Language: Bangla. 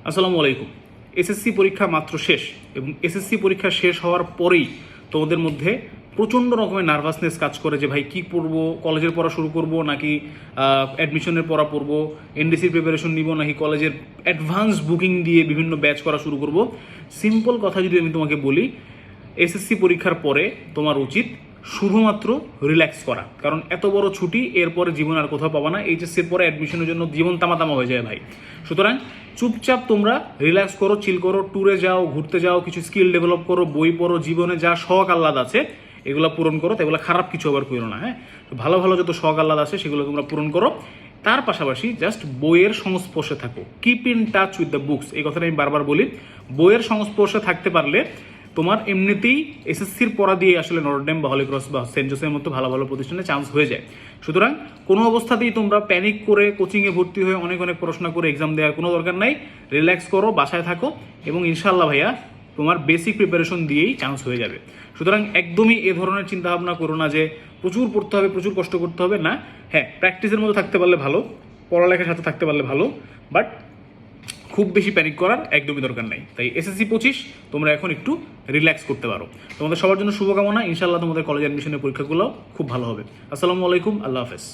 আসসালামু আলাইকুম। এসএসসি পরীক্ষা মাত্র শেষ এবং এসএসসি পরীক্ষা শেষ হওয়ার পরেই তোমাদের মধ্যে প্রচণ্ড রকমের নার্ভাসনেস কাজ করে যে ভাই কী পড়বো, কলেজের পড়া শুরু করব নাকি অ্যাডমিশনের পড়া পড়বো, এনডিসির প্রিপারেশন নিব নাকি কলেজের অ্যাডভান্স বুকিং দিয়ে বিভিন্ন ব্যাচ করা শুরু করব। সিম্পল কথা যদি আমি তোমাকে বলি, এসএসসি পরীক্ষার পরে তোমার উচিত শুধুমাত্র রিল্যাক্স করা, কারণ এত বড় ছুটি এরপরে জীবন আর কোথাও পাবা না। এইচএসসির পরে অ্যাডমিশনের জন্য জীবন তামাতামা হয়ে যায় ভাই। সুতরাং চুপচাপ তোমরা রিল্যাক্স করো, চিল করো, ট্যুরে যাও, ঘুরতে যাও, কিছু স্কিল ডেভেলপ করো, বই পড়ো, জীবনে যা শখ আহ্লাদ আছে এগুলো পূরণ করো। তো এগুলো খারাপ কিছু আবার করো না, হ্যাঁ। ভালো ভালো যত শখ আহ্লাদ আছে সেগুলো তোমরা পূরণ করো। তার পাশাপাশি জাস্ট বইয়ের সংস্পর্শে থাকো, keep in touch with the books. এই কথাটা আমি বারবার বলি। বইয়ের সংস্পর্শে থাকতে পারলে তোমার এমনিতেই এসএসসির পড়া দিয়ে আসলে নটরডেম বা হলিক্রস বা সেন্ট জোসেফের মতো ভালো ভালো প্রতিষ্ঠানে চান্স হয়ে যায়। সুতরাং কোনো অবস্থাতেই তোমরা প্যানিক করে কোচিংয়ে ভর্তি হয়ে অনেক অনেক পড়াশোনা করে এক্সাম দেওয়ার কোনো দরকার নাই। রিল্যাক্স করো, বাসায় থাকো এবং ইনশাল্লাহ ভাইয়া তোমার বেসিক প্রিপারেশন দিয়েই চান্স হয়ে যাবে। সুতরাং একদমই এ ধরনের চিন্তাভাবনা করো না যে প্রচুর পড়তে হবে, প্রচুর কষ্ট করতে হবে। না, হ্যাঁ, প্র্যাকটিসের মতো থাকতে পারলে ভালো, পড়ালেখার সাথে থাকতে পারলে ভালো, বাট খুব বেশি প্যানিক করার একদমই দরকার নাই। তাই এসএসসি 25 তোমরা এখন একটু রিল্যাক্স করতে পারো। তোমাদের সবার জন্য শুভকামনা। ইনশাল্লাহ তোমাদের কলেজ অ্যাডমিশনের পরীক্ষাগুলো খুব ভালো হবে। আসসালামু আলাইকুম, আল্লাহ হাফেজ।